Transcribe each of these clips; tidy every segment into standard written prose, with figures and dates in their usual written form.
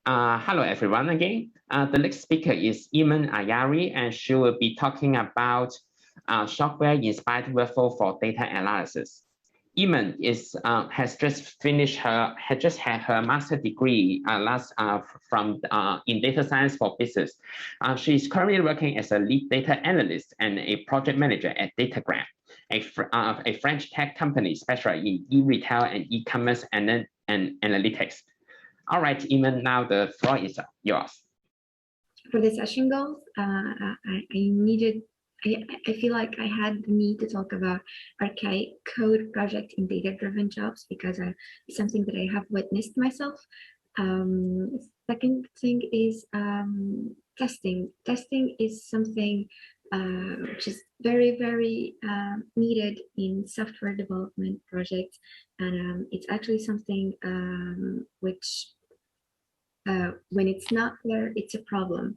Hello, everyone, again. The next speaker is Imen Ayari, and she will be talking about software-inspired workflow for data analysis. Imen has just had her master's degree in data science for business. She is currently working as a lead data analyst and a project manager at Datagram, a French tech company specialized in e-retail and e-commerce and analytics. All right, Imen, now the floor is yours. For the session goals, I feel like I had the need to talk about archaic code project in data-driven jobs because it's something that I have witnessed myself. Second thing is testing. Testing is something which is very, very needed in software development projects, and it's actually something which when it's not there, it's a problem.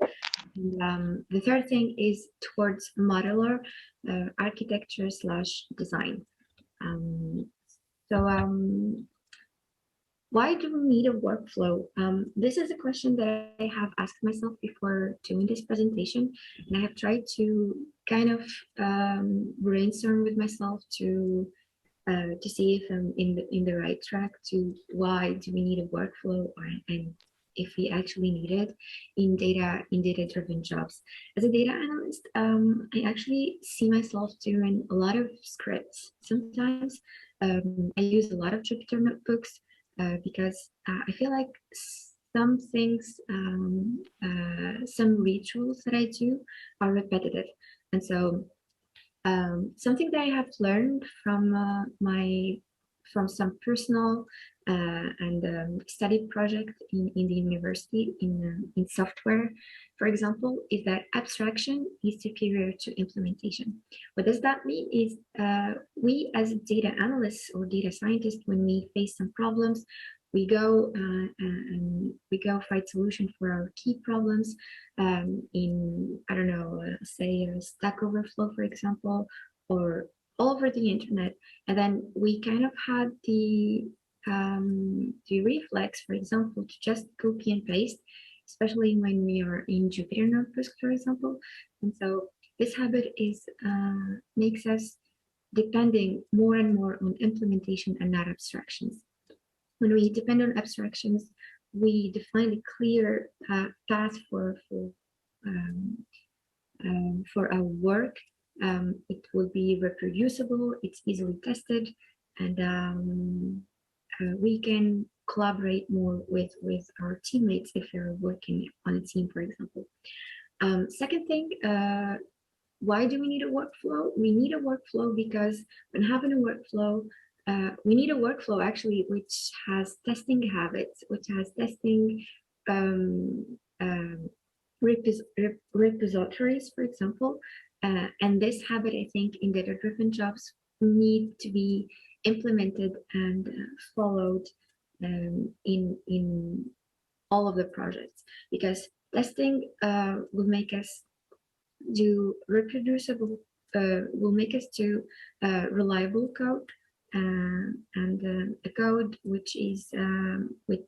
And, the third thing is towards modular architecture / design. Why do we need a workflow? This is a question that I have asked myself before doing this presentation, and I have tried to kind of brainstorm with myself to see if I'm in the right track to why do we need a workflow, and if we actually need it in data-driven jobs. As a data analyst, I actually see myself doing a lot of scripts. Sometimes I use a lot of Jupyter notebooks because I feel like some things, some rituals that I do are repetitive. And so something that I have learned from some personal and study project in the university in software, for example, is that abstraction is superior to implementation. What does that mean is we as data analysts or data scientists, when we face some problems, we go and we go find solution for our key problems in, I don't know, say Stack Overflow, for example, or all over the internet. And then we kind of had the reflex, for example, to just copy and paste, especially when we are in Jupyter notebooks, for example. And so this habit is makes us depending more and more on implementation and not abstractions. When we depend on abstractions, we define a clear path for our work. It will be reproducible, it's easily tested, and we can collaborate more with our teammates if you're working on a team, for example. Second thing, why do we need a workflow? We need a workflow because when having a workflow, we need a workflow actually which has testing habits, which has testing repositories, for example. And this habit, I think, in data-driven jobs need to be implemented and followed in all of the projects, because testing will make us do reproducible, will make us do reliable code, and a code which is which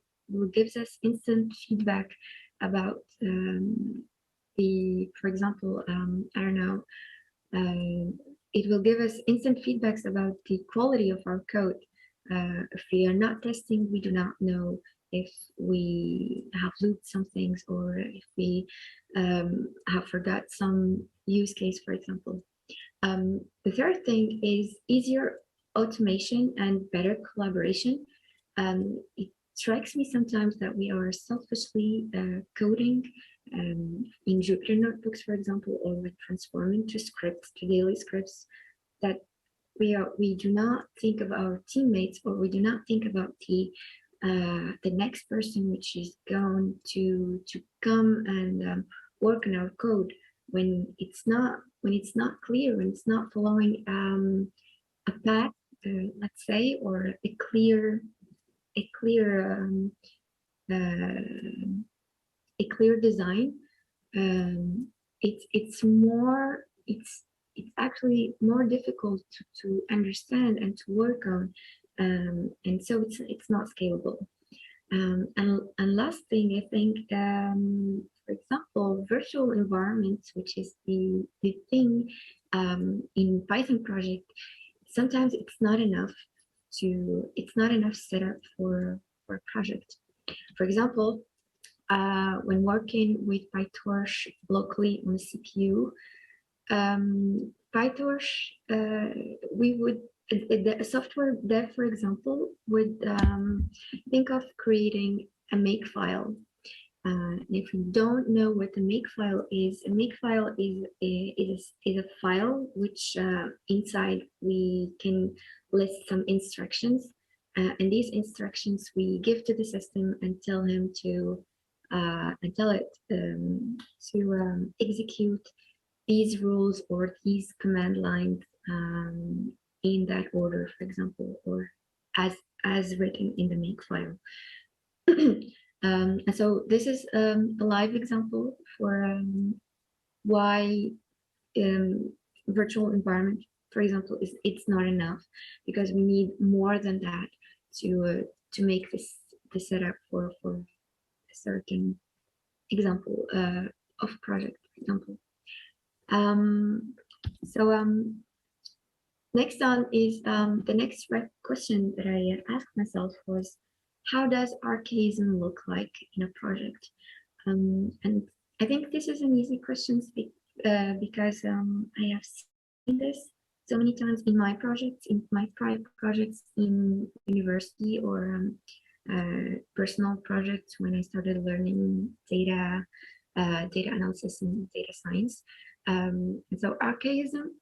gives us instant feedback about for example, I don't know, it will give us instant feedbacks about the quality of our code. If we are not testing, we do not know if we have looped some things or if we have forgot some use case, for example. The third thing is easier automation and better collaboration. It strikes me sometimes that we are selfishly coding in Jupyter notebooks, for example, or we're transforming to scripts, to daily scripts, that we do not think of our teammates, or we do not think about the next person which is going to come and work on our code when it's not clear, when it's not following a path, let's say, or a clear design. It's actually more difficult to understand and to work on, and so it's not scalable. And last thing, I think, for example, virtual environments, which is the thing in Python project, sometimes it's not enough setup for a project. For example, when working with PyTorch locally on the CPU, PyTorch, we would, the software dev, for example, would think of creating a makefile. If you don't know what a makefile is, a makefile is a file which inside we can list some instructions, and these instructions we give to the system and tell him to and tell it to execute these rules or these command lines in that order, for example, or as written in the makefile. And so this is a live example for why virtual environment, for example, it's not enough, because we need more than that to make this the setup for a certain example of project, for example. So next on is the next question that I asked myself was, how does archaism look like in a project? And I think this is an easy question because I have seen this so many times in my projects, in my private projects in university, or personal projects when I started learning data analysis and data science. And so archaism,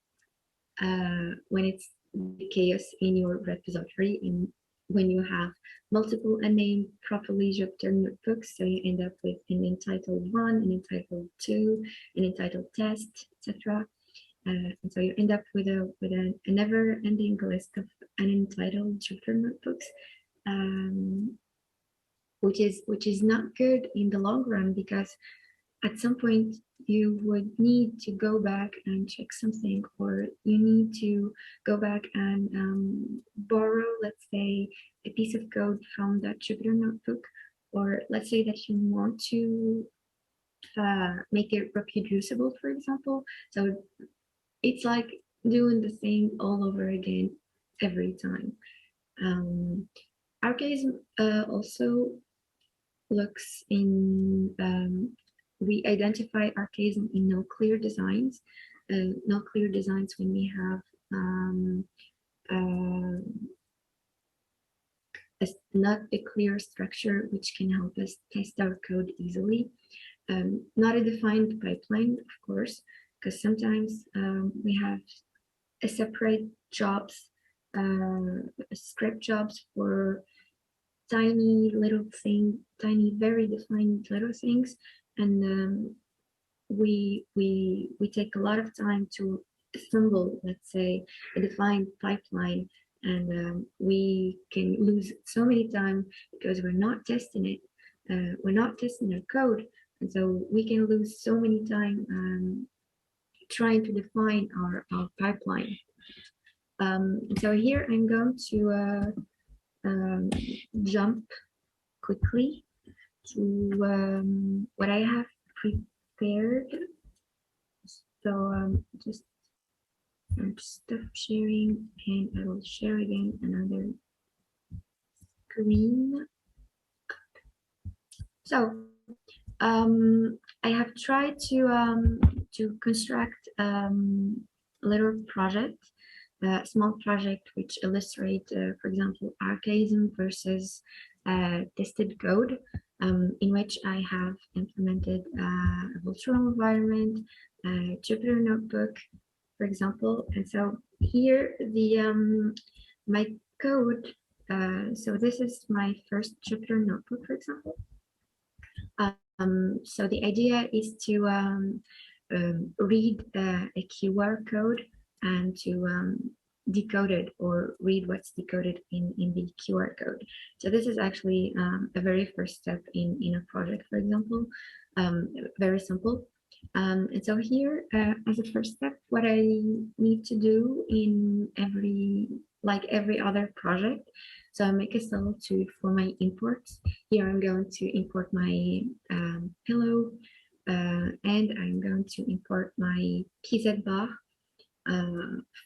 when it's the chaos in your repository, and when you have multiple unnamed properly Jupyter notebooks, so you end up with an entitled 1, an entitled 2, an entitled test, etc. And so you end up with a never-ending list of unentitled Jupyter notebooks, which is not good in the long run, because at some point you would need to go back and check something, or you need to go back and borrow, let's say, a piece of code from that Jupyter notebook, or let's say that you want to make it reproducible, for example. So it's like doing the same all over again every time. Archaism also looks in, we identify archaism in no clear designs. No clear designs when we have not a clear structure which can help us test our code easily. Not a defined pipeline, of course, because sometimes we have a separate jobs, script jobs for tiny little thing, tiny, very defined little things, and we take a lot of time to assemble, let's say, a defined pipeline, and we can lose so many time because we're not testing it. We're not testing our code, and so we can lose so many time trying to define our pipeline. So here I'm going to jump quickly to what I have prepared. So just stop sharing, and I will share again another screen. So I have tried to construct a little project, a small project which illustrate, for example, archaism versus tested code, in which I have implemented a virtual environment, a Jupyter notebook, for example. And so here the my code. So this is my first Jupyter notebook, for example. So the idea is to read a QR code and to decode it, or read what's decoded in the QR code. So this is actually a very first step in a project, for example, very simple. And so here, as a first step, what I need to do in every other project, So I make a cell for my imports. Here I'm going to import my pillow, and I'm going to import my PZ bar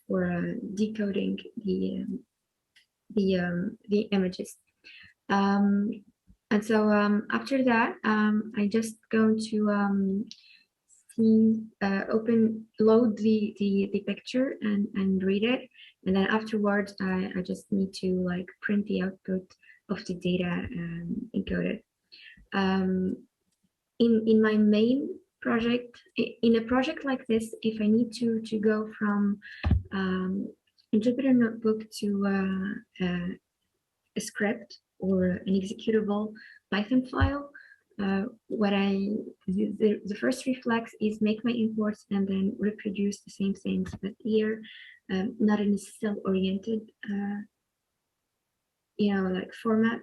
for decoding the images. And so after that, I just going to load the picture and read it, and then afterwards I just need to like print the output of the data encoded. In my main project, in a project like this, if I need to go from a Jupyter notebook to a script or an executable Python file, what the first reflex is make my imports and then reproduce the same things, but here not in a cell-oriented like format,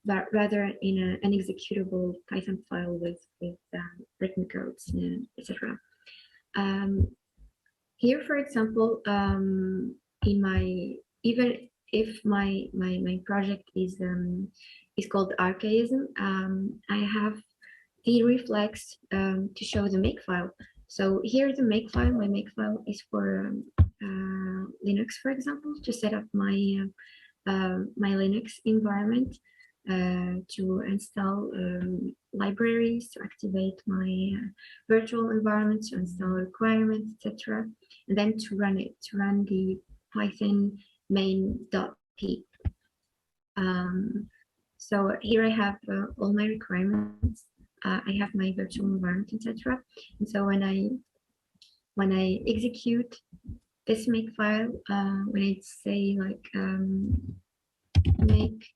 but rather in an executable Python file with written codes, etc. Here, for example, in my even if my project is called Archaism, I have the reflex to show the makefile. So here the makefile, my makefile is for Linux, for example, to set up my my Linux environment, to install libraries, to activate my virtual environment, to install requirements, etc. And then to run it, to run the Python main.p. So here I have all my requirements. I have my virtual environment, etc. And so when I execute this makefile, when I say like make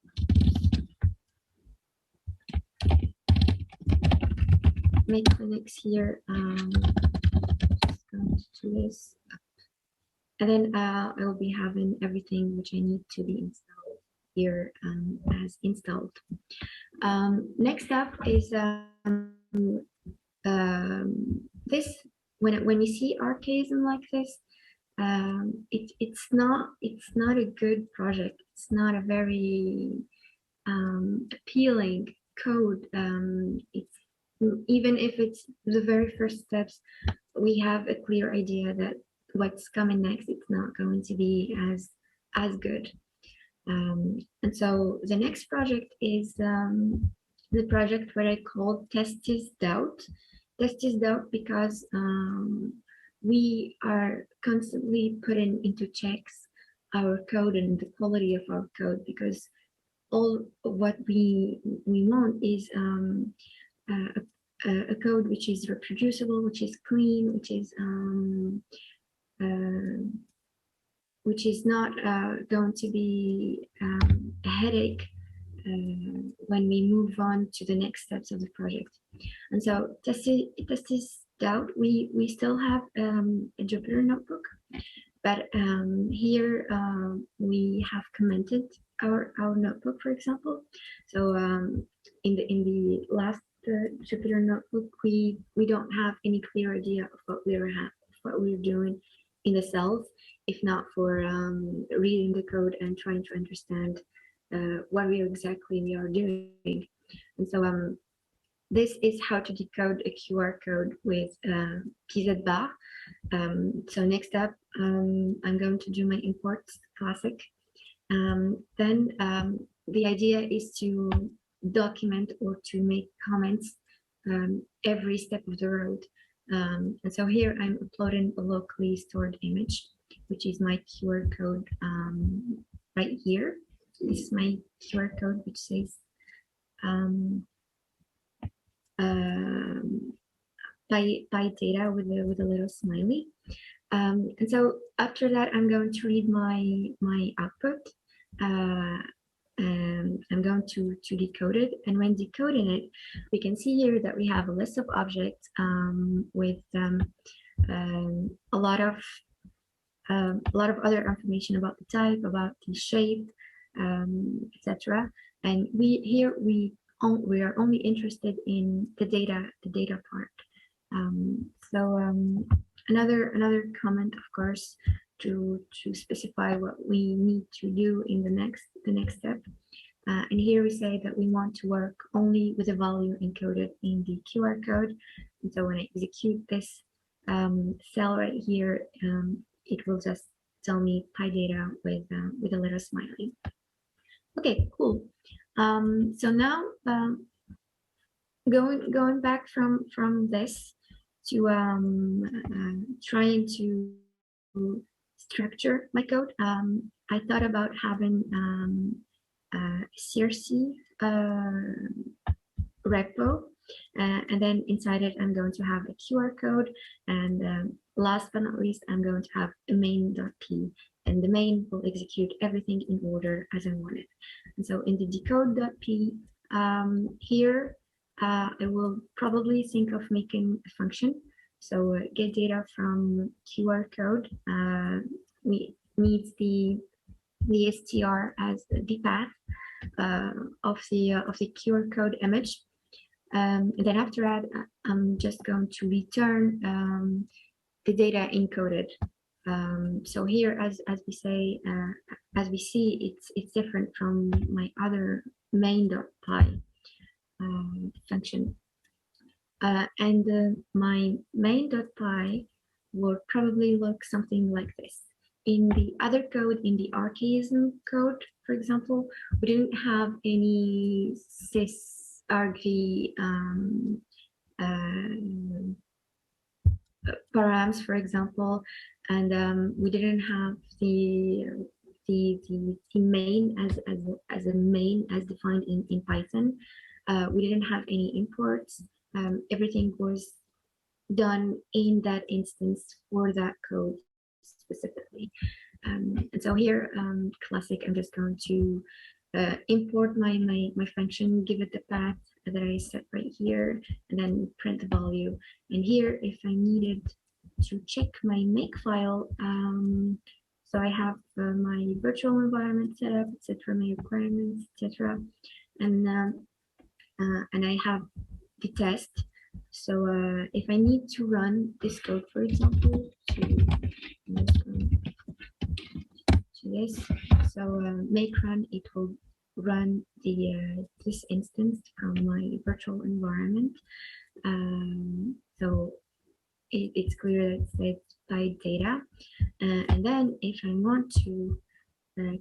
Linux here, just going to do this, and then I will be having everything which I need to be installed here as installed. Next up is this. When we see archaism like this, it's not a good project. It's not a very appealing code. It's even if it's the very first steps, we have a clear idea that what's coming next, it's not going to be as good. And so the next project is the project what I call Test is Doubt. Test is Doubt because we are constantly putting into checks our code and the quality of our code, because all what we want is a code which is reproducible, which is clean, which is not going to be a headache when we move on to the next steps of the project. And so test is doubt. We still have a Jupyter notebook, but here we have commented our notebook, for example. So in the last Jupyter notebook, we don't have any clear idea of what we're doing in the cells, if not for reading the code and trying to understand what exactly we are doing. And so this is how to decode a QR code with PZ bar. So next up, I'm going to do my imports classic. Then the idea is to document or to make comments every step of the road. And so here I'm uploading a locally stored image, which is my QR code right here. This is my QR code, which says PyData with a little smiley. And so after that, I'm going to read my output. I'm going to decode it, and when decoding it, we can see here that we have a list of objects with a lot of other information about the type, about the shape, etc. And we are only interested in the data part. So another comment, of course, to specify what we need to do in the next step. And here we say that we want to work only with a value encoded in the QR code. And so when I execute this cell right here, it will just tell me PyData with a little smiley. Okay, cool. So now going back from this to trying to structure my code, I thought about having CRC repo, and then inside it I'm going to have a QR code, and last but not least I'm going to have a main.p, and the main will execute everything in order as I want it. And so in the decode.p, here I will probably think of making a function. So get data from QR code needs the str as the path of the QR code image. And then after that, I'm just going to return the data encoded. So here, as we say, as we see, it's different from my other main.py function. And my main.py will probably look something like this. In the other code, in the archaism code, for example, we didn't have any sysargv params, for example, and we didn't have the main as a main as defined in Python. We didn't have any imports. Everything was done in that instance for that code specifically. And so here, classic, I'm just going to import my function, give it the path that I set right here, and then print the value. And here, if I needed to check my make file, so I have my virtual environment set up, set for my requirements, etc. And I have the test. So if I need to run this code, for example, to this, so make run, it will run the this instance from my virtual environment. So it's clear that it's PyData, and then if I want to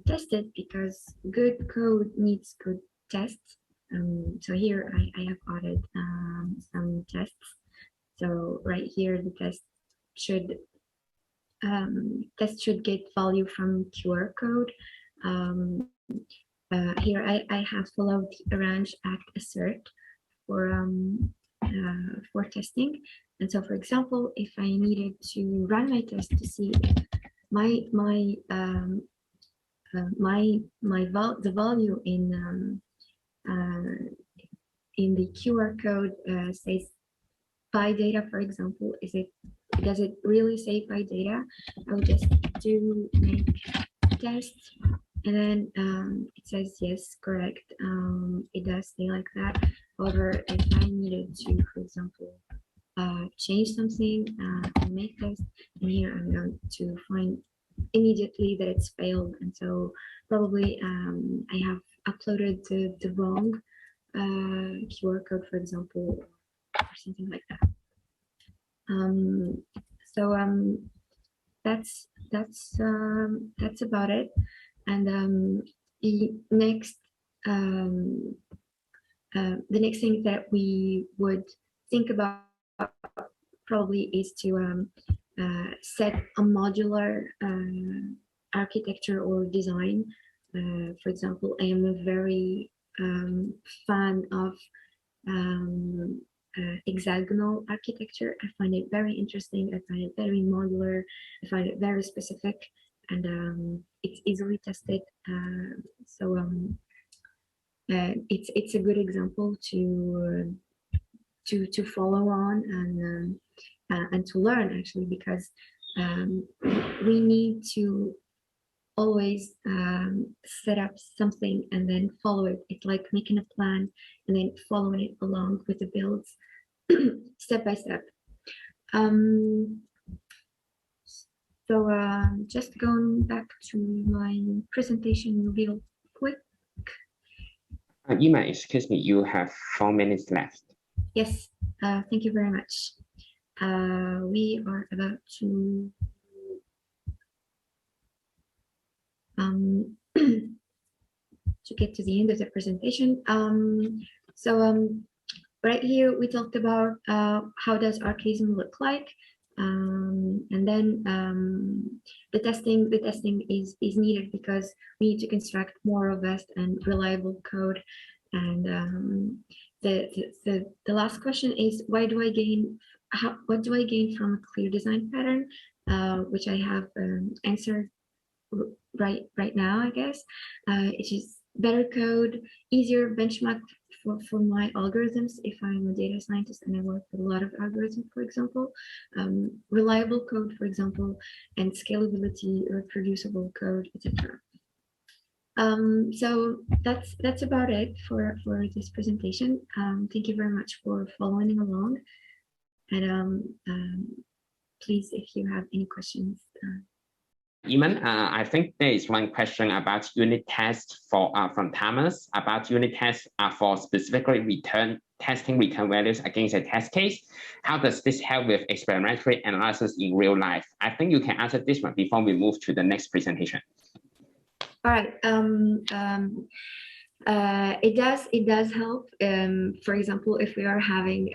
test it, because good code needs good tests. So here I have added some tests. So right here the test should get value from QR code. Here I have followed the arrange act assert for testing. And so, for example, if I needed to run my test to see if the value in the QR code says PyData, for example, does it really say PyData? I'll just do make test, and then it says yes, correct. It does say like that. However, if I needed to, for example, change something, make test, and here I'm going to find immediately that it's failed, and so probably I have uploaded the wrong QR code, for example, or something like that. So that's about it. And the next thing that we would think about probably is to set a modular architecture or design. For example, I am a very fan of hexagonal architecture. I find it very interesting. I find it very modular. I find it very specific, and it's easily tested. So it's a good example to follow on and to learn, actually, because we need to always set up something and then follow it. It's like making a plan and then following it along with the builds step by step. So just going back to my presentation real quick. Imen, excuse me, you have 4 minutes left. Yes, thank you very much. We are about to to get to the end of the presentation. Right here we talked about how does archaism look like, and then the testing is needed because we need to construct more robust and reliable code. And the last question is, what do I gain from a clear design pattern, which I have answered right now, I guess. It is better code, easier benchmark for my algorithms if I'm a data scientist and I work with a lot of algorithms, for example. Reliable code, for example, and scalability, reproducible code, etc. So that's about it for this presentation. Thank you very much for following along. And please, if you have any questions. Imen, I think there is one question about unit tests for from Thomas about unit tests for specifically testing return values against a test case. How does this help with experimental analysis in real life? I think you can answer this one before we move to the next presentation. All right. It does help. For example, if we are having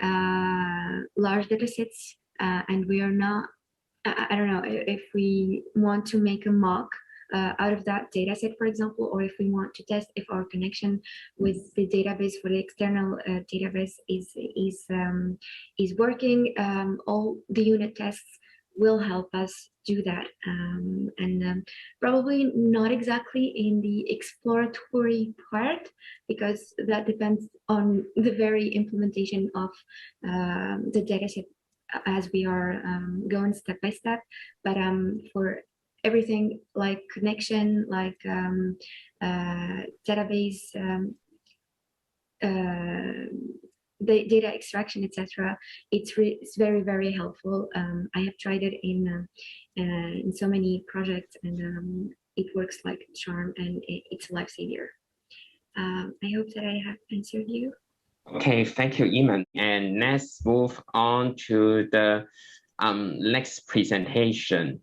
large data sets and we are not, I don't know, if we want to make a mock out of that data set, for example, or if we want to test if our connection with the database for the external database is working, all the unit tests will help us do that. Probably not exactly in the exploratory part, because that depends on the very implementation of the dataset as we are going step by step. But for everything like connection, like database, the data extraction, etc., it's very, very helpful. I have tried it in so many projects, and it works like a charm, and it's a lifesaver. I hope that I have answered you. Okay, thank you, Imen. And let's move on to the next presentation.